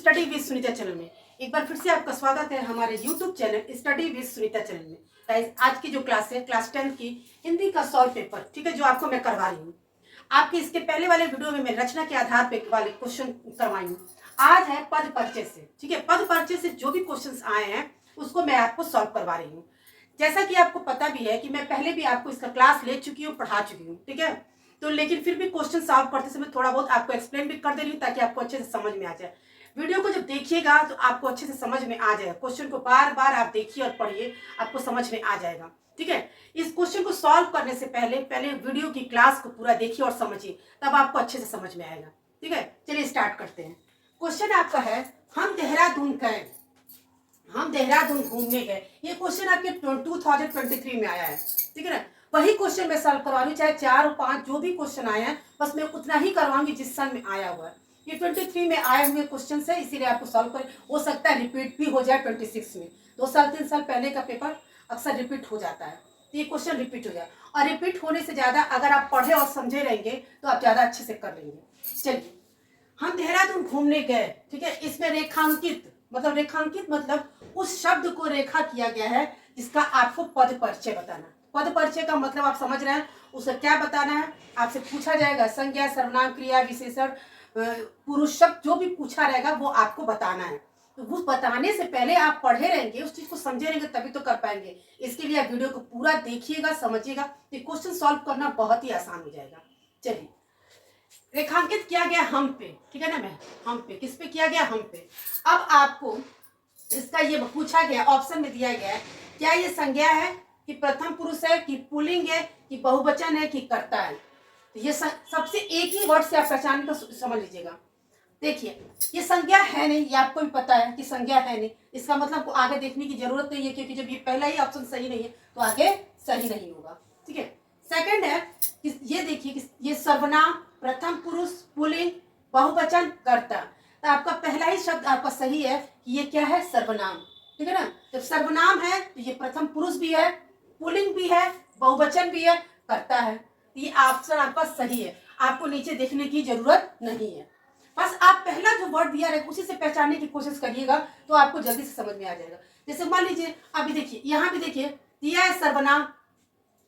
Study with Sunita channel में एक बार फिर से आपका स्वागत है हमारे YouTube channel study with Sunita channel में। गाइस, आज की जो क्लास है क्लास 10 की हिंदी का सॉल्व पेपर, ठीक है, जो आपको मैं करवा रही हूँ। आपके इसके पहले वाले वीडियो में मैं रचना के आधार पे वाले क्वेश्चन करवाई हूँ। आज है पद परिचय से, ठीक है, पद परिचय से जो भी क्वेश्चन आए हैं उसको मैं आपको सॉल्व करवा रही हूँ। जैसा कि आपको पता भी है कि मैं पहले भी आपको इसका क्लास ले चुकी हूँ, पढ़ा चुकी हूँ, ठीक है। तो लेकिन फिर भी क्वेश्चन सॉल्व करते समय थोड़ा बहुत आपको एक्सप्लेन भी कर दे रही हूँ ताकि आपको अच्छे से समझ में आ जाए। वीडियो को जब देखिएगा तो आपको अच्छे से समझ में आ जाएगा। क्वेश्चन को बार बार आप देखिए और पढ़िए, आपको समझ में आ जाएगा, ठीक है। इस क्वेश्चन को सॉल्व करने से पहले वीडियो की क्लास को पूरा देखिए और समझिए, तब आपको अच्छे से समझ में आएगा, ठीक है। चलिए स्टार्ट करते हैं। क्वेश्चन आपका है, हम देहरादून गए, हम देहरादून घूमने गए। ये क्वेश्चन आपके 2023 में आया है, ठीक है ना। वही क्वेश्चन मैं सॉल्व करवा रही हूँ, चाहे 4 और 5 जो भी क्वेश्चन आए हैं, बस मैं उतना ही करवाऊंगी जिस साल में आया हुआ है। ये 23 में आए हुए क्वेश्चन है, इसीलिए आपको सॉल्व कर, हो सकता है रिपीट भी हो जाए 26 में। 2 साल 3 साल पहले का पेपर अक्सर रिपीट हो जाता है, तो ये क्वेश्चन रिपीट हो जाए। और रिपीट होने से ज्यादा अगर आप पढ़े और समझे रहेंगे तो आप ज्यादा अच्छे से कर लेंगे। चलिए, हम देहरादून घूमने गए, ठीक है। इसमें रेखांकित मतलब उस शब्द को रेखा किया गया है जिसका आपको पद परिचय बताना। पद परिचय का मतलब आप समझ रहे हैं, उसे क्या बताना है। आपसे पूछा जाएगा संज्ञा, सर्वनाम, क्रिया, विशेषण, पुरुष शब्द, जो भी पूछा रहेगा वो आपको बताना है। तो वो बताने से पहले आप पढ़े रहेंगे, उस चीज को समझे रहेंगे, तभी तो कर पाएंगे। इसके लिए आप वीडियो को पूरा देखिएगा, समझिएगा, तो क्वेश्चन सॉल्व करना बहुत ही आसान हो जाएगा। चलिए, रेखांकित किया गया हम पे, ठीक है ना। मैं हम पे, किस पे किया गया, हम पे। अब आपको इसका ये पूछा गया, ऑप्शन में दिया गया है, क्या ये संज्ञा है कि प्रथम पुरुष है कि पुल्लिंग है कि बहुवचन है कि कर्ता है। तो ये सबसे एक ही वर्ड से आप पहचान को समझ लीजिएगा। देखिए, ये संज्ञा है नहीं, ये आपको भी पता है कि संज्ञा है नहीं। इसका मतलब आगे देखने की जरूरत नहीं है, क्योंकि जब ये पहला ही ऑप्शन सही नहीं है तो आगे सही नहीं होगा, ठीक है। सेकंड है कि ये देखिए कि ये सर्वनाम, प्रथम पुरुष, पुल्लिंग, बहुवचन, कर्ता। तो आपका पहला ही शब्द आपका सही है कि ये क्या है, सर्वनाम, ठीक है ना। जब सर्वनाम है तो ये प्रथम पुरुष भी है, पुल्लिंग भी है, बहुवचन भी है, कर्ता है। तो ये ऑप्शन आपका सही है, आपको नीचे देखने की जरूरत नहीं है। बस आप पहला जो वर्ड दिया है उसी से पहचानने की कोशिश करिएगा तो आपको जल्दी से समझ में आ जाएगा। जैसे मान लीजिए, अभी देखिए, यहाँ भी देखिए दिया है सर्वनाम।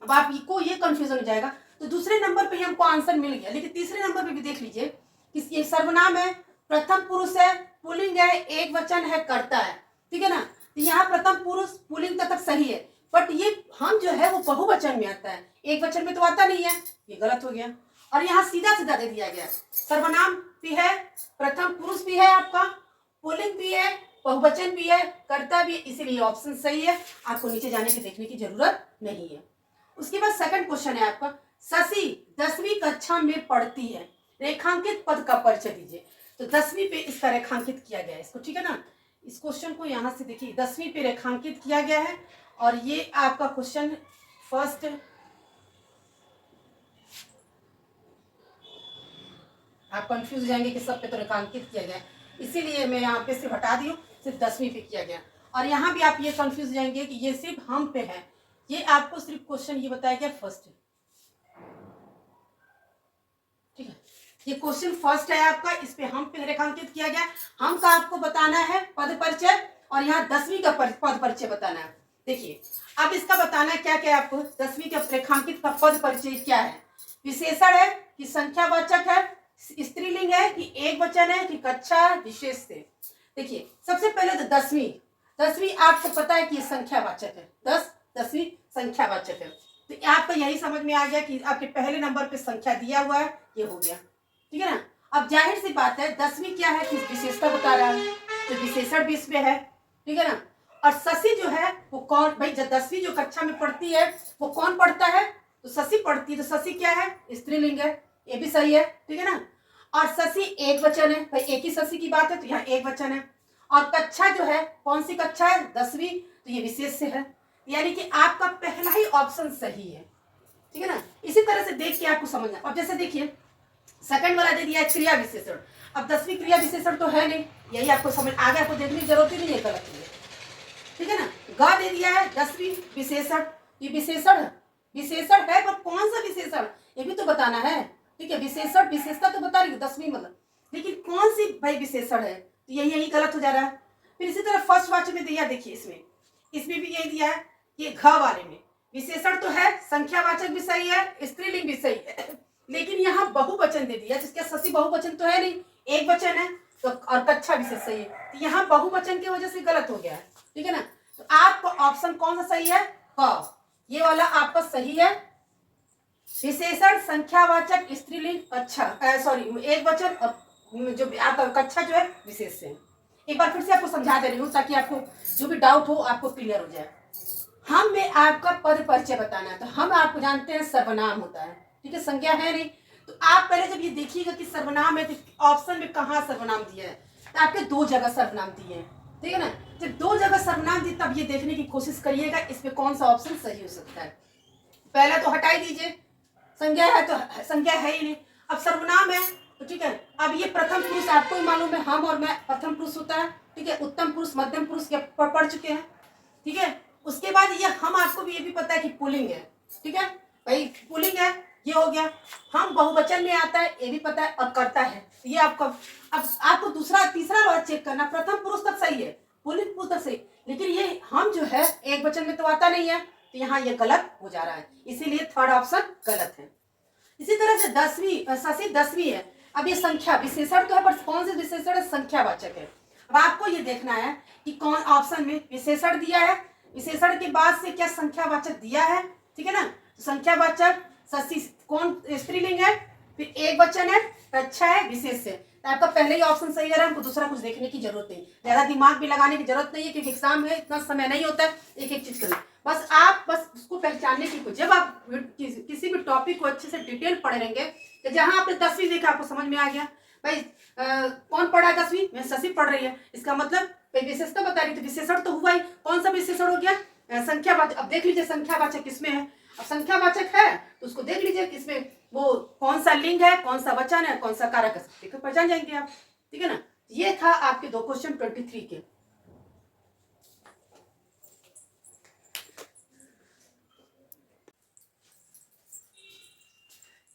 अब आपको ये कंफ्यूजन हो जाएगा, तो दूसरे नंबर पे ही हमको आंसर मिल गया, लेकिन तीसरे नंबर पे भी देख लीजिए कि ये सर्वनाम है, प्रथम पुरुष है, पुल्लिंग है, एक वचन है, कर्ता है, ठीक है ना। तो यहाँ प्रथम पुरुष पुल्लिंग तक सही है, बट ये हम जो है वो बहुवचन में आता है, एक वचन में तो आता नहीं है, ये गलत हो गया। और यहाँ सीधा सीधा दे दिया गया, सर्वनाम भी है, प्रथम पुरुष भी है आपका, पुल्लिंग भी है, बहुवचन भी है, कर्ता भी है, इसीलिए ऑप्शन सही है। आपको नीचे जाने की देखने की जरूरत नहीं है। उसके बाद सेकंड क्वेश्चन है आपका, शशि 10वीं कक्षा में पढ़ती है, रेखांकित पद का परिचय दीजिए। तो 10वीं पे इसका रेखांकित किया गया है इसको, ठीक है ना। इस क्वेश्चन को यहाँ से देखिए, 10वीं पे रेखांकित किया गया है। और ये आपका क्वेश्चन फर्स्ट, आप कंफ्यूज हो जाएंगे कि सब पे तो रेखांकित किया गया है, इसीलिए मैं यहाँ पे सिर्फ हटा दी हूँ, सिर्फ 10वीं पे किया गया। और यहाँ भी आप ये कंफ्यूज हो जाएंगे कि ये सिर्फ हम पे है, ये आपको सिर्फ क्वेश्चन ये बताया गया फर्स्ट, ठीक है। ये क्वेश्चन फर्स्ट है आपका, इस पे हम पे रेखांकित किया गया। हम का आपको बताना है पद परिचय, और यहाँ 10वीं का पद परिचय बताना है। देखिए, अब इसका बताना है क्या क्या है आपको, 10वीं का रेखांकित का पद परिचय क्या है। विशेषण है कि संख्यावाचक है, स्त्रीलिंग है कि एक वचन है कि कक्षा विशेष से। देखिए, सबसे पहले तो 10वीं आपको पता है कि ये संख्यावाचक है, 10वीं संख्यावाचक है। तो आपको यही समझ में आ गया कि आपके पहले नंबर पे संख्या दिया हुआ है, ये हो गया, ठीक है ना। अब जाहिर सी बात है 10वीं क्या है कि विशेषता बता रहा है, तो विशेषण भी इसमें है, ठीक है ना। और शशि जो है वो कौन, भाई जब 10वीं जो कक्षा में पढ़ती है वो कौन पढ़ता है, तो शशि पढ़ती है, तो शशि क्या है, स्त्रीलिंग है, ये भी सही है, ठीक है ना। और शशि एक वचन है, भाई एक ही शशि की बात है तो यहाँ एक वचन है। और कक्षा जो है, कौन सी कक्षा है, 10वीं, तो ये विशेष से है, यानी कि आपका पहला ही ऑप्शन सही है, ठीक है ना। इसी तरह से देख के आपको समझना। अब जैसे देखिए, सेकंड वाला दे दिया है क्रिया विशेषण। अब 10वीं क्रिया विशेषण तो है नहीं, यही आपको समझ आगे, आपको देखने की जरूरत ही नहीं है, गलत है, ठीक है ना। ग दे दिया है 10वीं विशेषण, ये विशेषण है, पर कौन सा विशेषण, ये भी तो बताना है, ठीक है। विशेषण विशेषता तो बता रही है 10वीं मतलब, लेकिन कौन सी भाई विशेषण है, तो यही गलत हो जा रहा है। फिर इसी तरह फर्स्ट वाचक में दिया, देखिए इसमें भी यही दिया है कि घ वाले में विशेषण तो है, संख्यावाचक भी सही है, स्त्रीलिंग भी सही है, लेकिन यहाँ बहुवचन दे दिया, जिसका ससी बहुवचन तो है नहीं, एक वचन है, तो और कक्षा विशेष सही है, तो यहाँ बहुवचन की वजह से गलत हो गया है। ठीक है ना, तो आपको ऑप्शन कौन सा सही है? क, ये वाला आपका सही है। विशेषण संख्यावाचक स्त्रीलिंग कक्षा, सॉरी एक वचन, और जो आपका कक्षा जो है विशेष से। एक बार फिर से आपको समझा दे रही हूँ ताकि आपको जो भी डाउट हो आपको क्लियर हो जाए। हम में आपका पद परिचय बताना है, तो हम आपको जानते हैं सर्वनाम होता है, ठीक है, संज्ञा है नहीं। तो आप पहले जब ये देखिएगा कि सर्वनाम है तो ऑप्शन में कहाँ सर्वनाम दिया है, तो आपके 2 जगह सर्वनाम दिए हैं, ठीक है ना। जब 2 जगह सर्वनाम दिए तब ये देखने की कोशिश करिएगा इसमें कौन सा ऑप्शन सही हो सकता है। पहला तो हटाई दीजिए, संज्ञा है तो संज्ञा है ही नहीं, अब सर्वनाम है तो ठीक है। अब ये प्रथम पुरुष आपको ही मालूम है, हम और मैं प्रथम पुरुष होता है, ठीक है, उत्तम पुरुष मध्यम पुरुष के पढ़ चुके हैं, ठीक है। उसके बाद ये हम, आपको भी ये भी पता है कि पुल्लिंग है, ठीक है भाई, पुल्लिंग है, ये हो गया। हम बहुवचन में आता है ये भी पता है, और करता है, ये आपका। अब आपको दूसरा तीसरा बात चेक करना, प्रथम पुरुष तक सही है, पुल्लिंग पुरुष तक सही, लेकिन ये हम जो है एक वचन में तो आता नहीं है, तो यहाँ ये गलत हो जा रहा है, इसीलिए थर्ड ऑप्शन गलत है। इसी तरह से 10वीं ससी 10वीं है। अब ये संख्या विशेषण तो है, पर कौन से विशेषण है? संख्यावाचक है। अब आपको ये देखना है कि कौन ऑप्शन में विशेषण दिया है, विशेषण के बाद से क्या संख्यावाचक दिया है, ठीक है ना। तो संख्यावाचक ससी कौन स्त्रीलिंग है, फिर एक वचन है, अच्छा है, विशेष है, तो आपका पहले ही ऑप्शन सही है, हमको दूसरा कुछ देखने की जरूरत नहीं, ज्यादा दिमाग भी लगाने की जरूरत नहीं है, क्योंकि एग्जाम में इतना समय नहीं होता है एक एक चीज करने। बस आप उसको पहचानने की, जब आप किसी भी टॉपिक को अच्छे से डिटेल पढ़े रहेंगे, तो जहां आपने 10वीं देखा आपको समझ में आ गया भाई, कौन पढ़ा 10वीं में? शशि पढ़ रही है, इसका मतलब विशेषता बता रही थी, विशेषण तो हुआ ही, कौन सा विशेषण हो गया? संख्यावाचक। अब देख लीजिए संख्यावाचक किसमें है, अब संख्यावाचक है तो उसको देख लीजिए किसमें, वो कौन सा लिंग है, कौन सा वचन है, कौन सा कारक है, देखकर पहचान जाएंगे आप, ठीक है ना। ये था आपके 2 क्वेश्चन 23 के।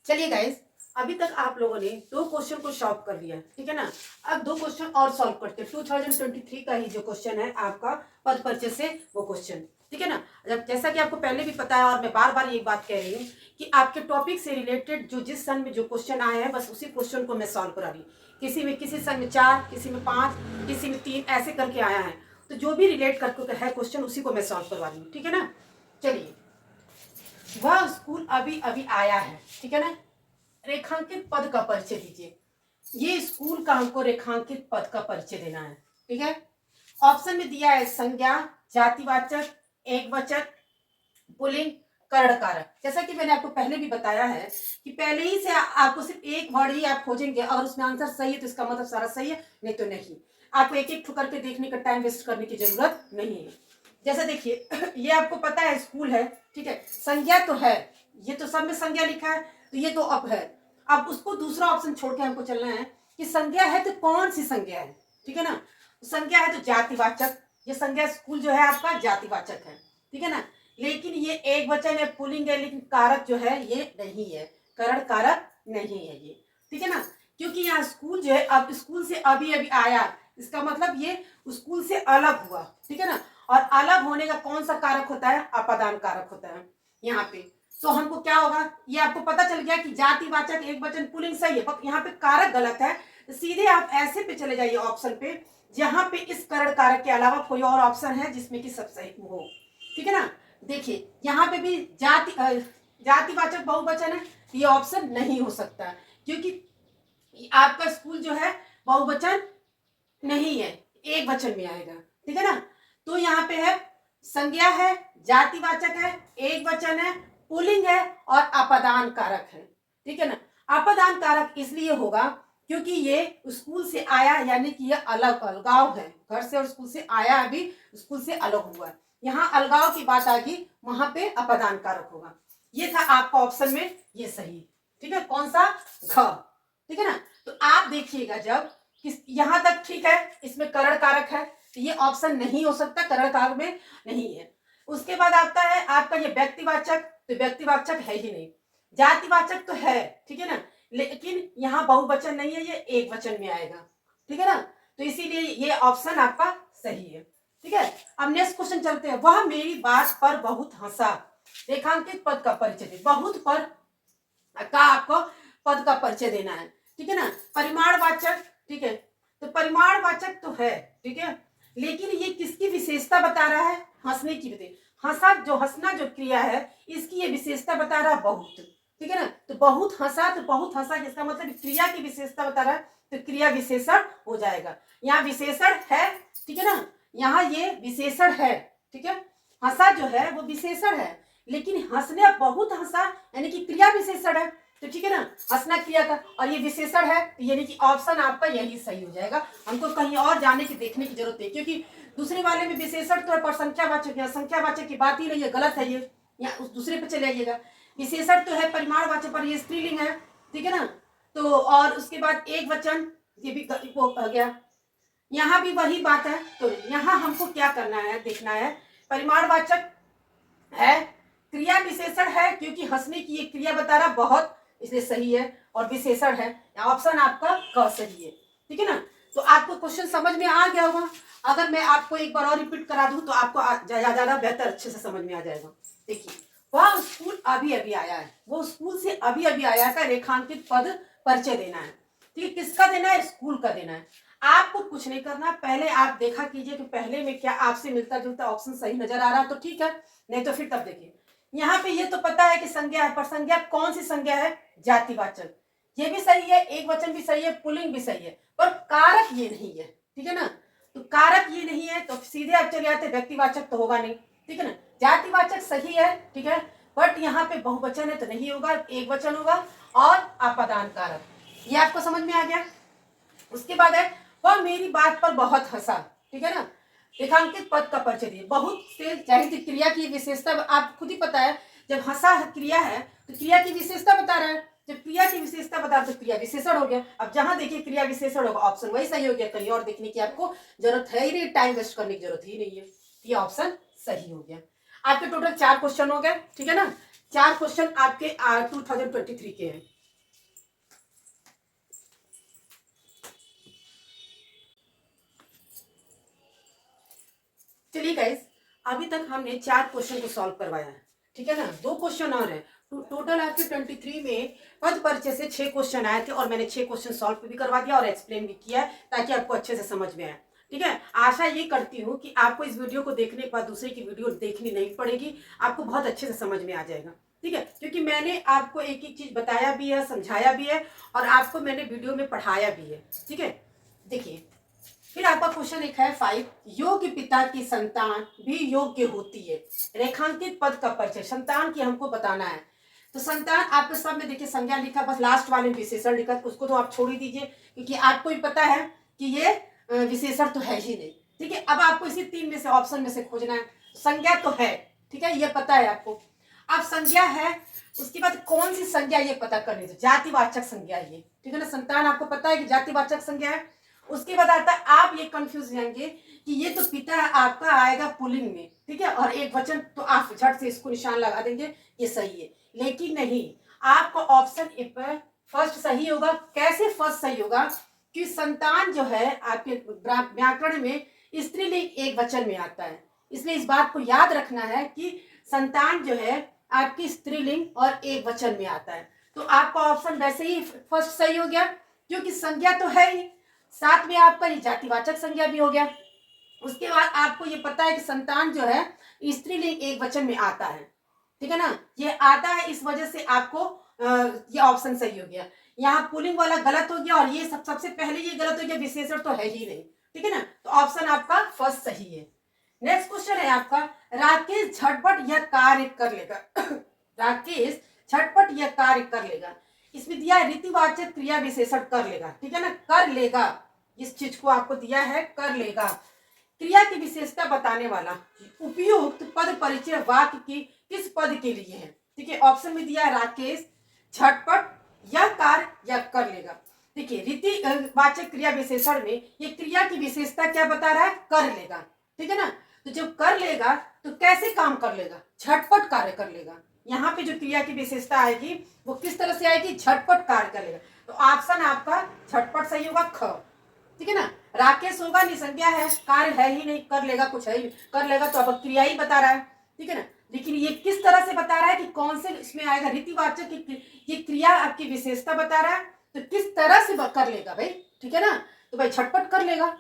चलिए गाइस, अभी तक आप लोगों ने 2 क्वेश्चन को सॉल्व कर लिया, ठीक है ना। अब 2 क्वेश्चन और सॉल्व करते हैं, 2023 का ही जो क्वेश्चन है आपका पद परिचय से वो क्वेश्चन, ठीक है ना। जब जैसा कि आपको पहले भी पता है और मैं बार बार ये बात कह रही हूँ कि आपके टॉपिक से रिलेटेड जो जिस सन में जो क्वेश्चन आए हैं बस उसी क्वेश्चन को मैं सॉल्व करा रही हूँ। किसी सन में 4, किसी में 5, किसी में 3 ऐसे करके आया है, तो जो भी रिलेट करके है क्वेश्चन उसी को मैं सॉल्व करवा रही हूँ, ठीक है ना। चलिए, वह स्कूल अभी अभी आया है, ठीक है ना। रेखांकित पद का परिचय दीजिए, ये स्कूल का हमको रेखांकित पद का परिचय देना है, ठीक है। ऑप्शन में दिया है संज्ञा, जातिवाचक, एकवचन, पुल्लिंग, कर्ण कारक। जैसा कि मैंने आपको पहले भी बताया है कि पहले ही से आपको सिर्फ एक वर्ड ही आप खोजेंगे, अगर उसमें आंसर सही है तो इसका मतलब सारा सही है, नहीं तो नहीं। आपको एक एक ठुकर के देखने का टाइम वेस्ट करने की जरूरत नहीं है। जैसे देखिए ये आपको पता है स्कूल है, ठीक है, संज्ञा तो है, ये तो सब में संज्ञा लिखा है, तो ये तो अब है। अब उसको दूसरा ऑप्शन छोड़ के हमको चलना है कि संज्ञा है तो कौन सी संज्ञा है, ठीक है ना। संज्ञा है तो जातिवाचक, ये संज्ञा स्कूल जो है आपका जातिवाचक है, ठीक है ना। लेकिन ये एक वचन है, पुल्लिंग है, लेकिन कारक जो है ये नहीं है, करण कारक नहीं है ये, ठीक है ना। क्योंकि यहाँ स्कूल जो है अब स्कूल से अभी अभी आया, इसका मतलब ये स्कूल से अलग हुआ, ठीक है ना। और अलग होने का कौन सा कारक होता है? अपादान कारक होता है यहाँ पे। तो हमको क्या होगा, ये आपको पता चल गया कि जातिवाचक एक वचन पुल्लिंग सही है, पर यहाँ पे कारक गलत है। तो सीधे आप ऐसे पे चले जाइए ऑप्शन पे जहां पे इस करण कारक के अलावा कोई और ऑप्शन है जिसमें कि सब सही हो, ठीक है ना। देखिए यहाँ पे भी जातिवाचक बहुवचन है, ये ऑप्शन नहीं हो सकता क्योंकि आपका स्कूल जो है बहुवचन नहीं है, एक वचन में आएगा, ठीक है ना। तो यहाँ पे है संज्ञा है, जातिवाचक है, एक वचन है, पुल्लिंग है और अपदान कारक है, ठीक है ना। अपदान कारक इसलिए होगा क्योंकि ये स्कूल से आया, यानी कि ये अलगाव है, घर से और स्कूल से आया, अभी स्कूल से अलग हुआ है, यहाँ अलगाव की बात आ गई, वहां पे अपदान कारक होगा। ये था आपका ऑप्शन में ये सही, ठीक है, कौन सा? घ, ठीक है ना। तो आप देखिएगा जब यहां तक ठीक है, इसमें करण कारक है, तो ये ऑप्शन नहीं हो सकता, करण कारक में नहीं है। उसके बाद आता है आपका ये व्यक्तिवाचक, तो व्यक्तिवाचक है ही नहीं। जातिवाचक तो है, ठीक है ना, लेकिन यहाँ बहुवचन नहीं है, ये एक वचन में आएगा, ठीक है ना। तो इसीलिए ये ऑप्शन आपका सही है। ठीक है, अब नेक्स्ट क्वेश्चन चलते हैं। वह मेरी बात पर बहुत हंसा। रेखांकित पद का परिचय दे। बहुत पर का आपको पद का परिचय देना है। ठीक है ना, परिमाणवाचक। ठीक है, तो परिमाणवाचक तो है, ठीक है, लेकिन ये किसकी विशेषता बता रहा है? हंसने की। हंसा, जो हंसना जो क्रिया है, इसकी ये विशेषता बता रहा है बहुत। ठीक है ना, तो बहुत हंसा, तो बहुत हंसा इसका मतलब क्रिया की विशेषता बता रहा है, तो क्रिया विशेषण हो जाएगा। यहाँ विशेषण है, ठीक है ना, यहाँ ये विशेषण है। ठीक है, हंसा जो है वो विशेषण है, लेकिन हंसने बहुत हंसा यानी कि क्रिया विशेषण है। तो ठीक है ना, हंसना क्रिया का और ये विशेषण है, तो यानी कि ऑप्शन आपका यही सही हो जाएगा। हमको कहीं और जाने की देखने की जरूरत है, क्योंकि दूसरे वाले में विशेषण तो है पर संख्यावाचक, या संख्यावाचक की बात ही नहीं है, गलत है ये, या उस दूसरे पे चले आइएगा। विशेषण तो है परिमाणवाचक पर ये स्त्रीलिंग है। ठीक है ना, तो और उसके बाद एक वचन, ये भी हो गया। यहाँ भी वही बात है, तो यहाँ हमको क्या करना है, देखना है। परिमाणवाचक है, क्रिया विशेषण है, क्योंकि हंसने की एक क्रिया बता रहा बहुत, इसलिए सही है, और विशेषण है, ऑप्शन आपका क सही है। ठीक है ना, तो आपको क्वेश्चन समझ में आ गया होगा। अगर मैं आपको एक बार और रिपीट करा दूं तो आपको ज्यादा बेहतर अच्छे से समझ में आ जाएगा। देखिए, वह स्कूल अभी अभी आया है, वो स्कूल से अभी अभी आया का रेखांकित पद परिचय देना है। ठीक है, किसका देना है? स्कूल का देना है। आपको कुछ नहीं करना, पहले आप देखा कीजिए कि पहले में क्या आपसे मिलता जुलता ऑप्शन सही नजर आ रहा तो ठीक है, नहीं तो फिर तब देखिए। यहाँ पे ये तो पता है कि संज्ञा है, पर संज्ञा कौन सी संज्ञा है? जातिवाचक। ये भी सही है, एक वचन भी सही है, पुल्लिंग भी सही है, पर कारक ये नहीं है। ठीक है ना, तो कारक ये नहीं है तो सीधे आप चले आते, व्यक्तिवाचक तो होगा नहीं। ठीक है ना, जातिवाचक सही है, ठीक है, बट यहाँ पे बहुवचन है तो नहीं होगा, एक वचन होगा, और आपादान कारक। ये आपको समझ में आ गया। उसके बाद है, वह मेरी बात पर बहुत हंसा। ठीक है ना, रेखांकित पद का परिचय दिए। बहुत से जाहिर क्रिया की विशेषता आप खुद ही पता है, जब हंसा क्रिया है तो क्रिया की विशेषता बता रहा है, जब क्रिया की विशेषता बता तो क्रिया विशेषण हो गया। अब जहां देखिए क्रिया विशेषण होगा, ऑप्शन वही सही हो गया, कहीं और देखने की आपको जरूरत है ही नहीं, टाइम वेस्ट करने की जरूरत ही नहीं है, ये ऑप्शन सही हो गया। आपके टोटल 4 क्वेश्चन हो गए। ठीक है ना, 4 क्वेश्चन आपके 2023 के हैं। चलिए गाइस, अभी तक हमने 4 क्वेश्चन को सॉल्व करवाया है। ठीक है ना, 2 क्वेश्चन और है, तो टोटल आपके 23 में पद परिचय से 6 क्वेश्चन आए थे, और मैंने 6 क्वेश्चन सॉल्व भी करवा दिया और एक्सप्लेन भी किया है, ताकि आपको अच्छे से समझ में आए। ठीक है, आशा ये करती हूँ कि आपको इस वीडियो को देखने के बाद दूसरे की वीडियो देखनी नहीं पड़ेगी, आपको बहुत अच्छे से समझ में आ जाएगा। ठीक है, क्योंकि मैंने आपको एक एक चीज बताया भी है, समझाया भी है, और आपको मैंने वीडियो में पढ़ाया भी है। ठीक है, देखिए, फिर आपका क्वेश्चन एक है 5, योग्य पिता की संतान भी योग्य होती है। रेखांकित पद का परिचय, संतान की हमको बताना है। तो संतान आपके सब में देखिए संज्ञा लिखा, बस लास्ट वाले में विशेषण लिखा, उसको तो आप छोड़ ही दीजिए, क्योंकि आपको भी पता है कि ये विशेषण तो है ही नहीं। ठीक है, अब आपको इसी 3 में से ऑप्शन में से खोजना है। संज्ञा तो है, ठीक है, ये पता है आपको। अब संज्ञा है, उसके बाद कौन सी संज्ञा ये पता करनी है, जातिवाचक संज्ञा ये। ठीक है ना, संतान आपको पता है कि जातिवाचक संज्ञा है। उसके बाद आता है, आप ये कंफ्यूज जाएंगे कि ये तो पिता आपका आएगा पुल्लिंग में, ठीक है, और एक वचन, तो आप झट से इसको निशान लगा देंगे, ये सही है। लेकिन नहीं, आपका ऑप्शन ए पर फर्स्ट सही होगा। कैसे फर्स्ट सही होगा? कि संतान जो है आपके व्याकरण में स्त्रीलिंग एक वचन में आता है, इसलिए इस बात को याद रखना है कि संतान जो है आपकी स्त्रीलिंग और एक वचन में आता है। तो आपका ऑप्शन वैसे ही फर्स्ट सही हो गया, क्योंकि संज्ञा तो है ही, साथ में आपका ये जातिवाचक संज्ञा भी हो गया। उसके बाद आपको ये पता है कि संतान जो है स्त्रीलिंग एक वचन में आता है। ठीक है ना, ये आता है, इस वजह से आपको ये ऑप्शन सही हो गया। यहाँ पुल्लिंग वाला गलत हो गया, और ये सबसे पहले ये गलत हो गया, विशेषण तो है ही नहीं। ठीक है ना, तो ऑप्शन आपका फर्स्ट सही है। नेक्स्ट क्वेश्चन है आपका, राकेश झटपट यह कार्य कर लेगा। राकेश झटपट यह कार्य कर लेगा, इसमें दिया है रीतिवाचक क्रिया विशेषण कर लेगा। ठीक है ना, कर लेगा, इस चीज को आपको दिया है, कर लेगा। क्रिया की विशेषता बताने वाला उपयुक्त पद परिचय वाक्य की किस पद के लिए है? ठीक है, ऑप्शन में दिया है राकेश झटपट यह कार्य या कर लेगा। देखिए, रीतिवाचक क्रिया विशेषण में ये क्रिया की विशेषता क्या बता रहा है? कर लेगा। ठीक है ना, तो जब कर लेगा तो कैसे काम कर लेगा? झटपट कार्य कर लेगा। यहाँ पे जो क्रिया की विशेषता आएगी वो किस तरह से आएगी? झटपट कार्य कर लेगा। तो ऑप्शन आपका झटपट सही होगा, ख। ठीक है ना, राकेश होगा नहीं, संज्ञा है, कार्य है ही नहीं, कर लेगा कुछ है ही, कर लेगा तो अब क्रिया ही बता रहा है, ठीक है ना। लेकिन ये किस तरह से बता रहा है कि कौन से इसमें आएगा रीतिवाचक की, ये क्रिया आपकी विशेषता बता रहा है, तो किस तरह से कर लेगा भाई, ठीक है ना। तो भाई झटपट कर लेगा।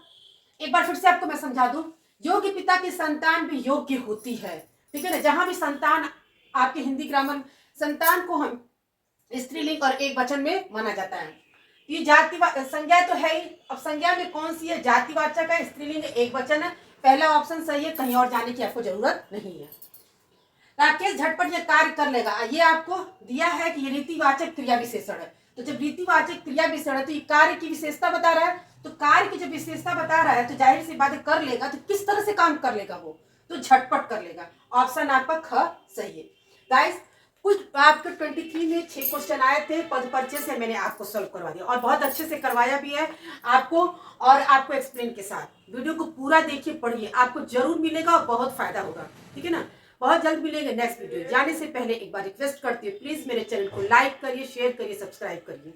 एक बार फिर से आपको मैं समझा दूं, योग्य पिता की संतान भी योग्य होती है, ठीक है ना। जहां भी संतान आपके हिंदी ग्रामर संतान को हम स्त्रीलिंग और एक वचन में माना जाता है। ये जाति संज्ञा तो है ही, अब संज्ञा में कौन सी है, जातिवाचक है, स्त्रीलिंग एक वचन है, पहला ऑप्शन सही है, कहीं और जाने की आपको जरूरत नहीं है। राकेश झटपट ये कार्य कर लेगा, ये आपको दिया है कि ये रीतिवाचक क्रिया विशेषण है। तो जब रीतिवाचक क्रिया विशेषण है तो ये कार्य की विशेषता बता रहा है, तो कार्य की जब विशेषता बता रहा है तो जाहिर सी बात कर लेगा, तो किस तरह से काम कर लेगा वो, तो झटपट कर लेगा। ऑप्शन आपका ख सही है। गाइस कुछ आपके 23 में 6 क्वेश्चन आए थे पद परिचय से, मैंने आपको सॉल्व करवा दिया और बहुत अच्छे से करवाया भी है आपको, और आपको एक्सप्लेन के साथ। वीडियो को पूरा देखिए, पढ़िए, आपको जरूर मिलेगा और बहुत फायदा होगा, ठीक है ना। बहुत जल्द मिलेंगे नेक्स्ट वीडियो। जाने से पहले एक बार रिक्वेस्ट करती हूँ, प्लीज मेरे चैनल को लाइक करिए, शेयर करिए, सब्सक्राइब करिए।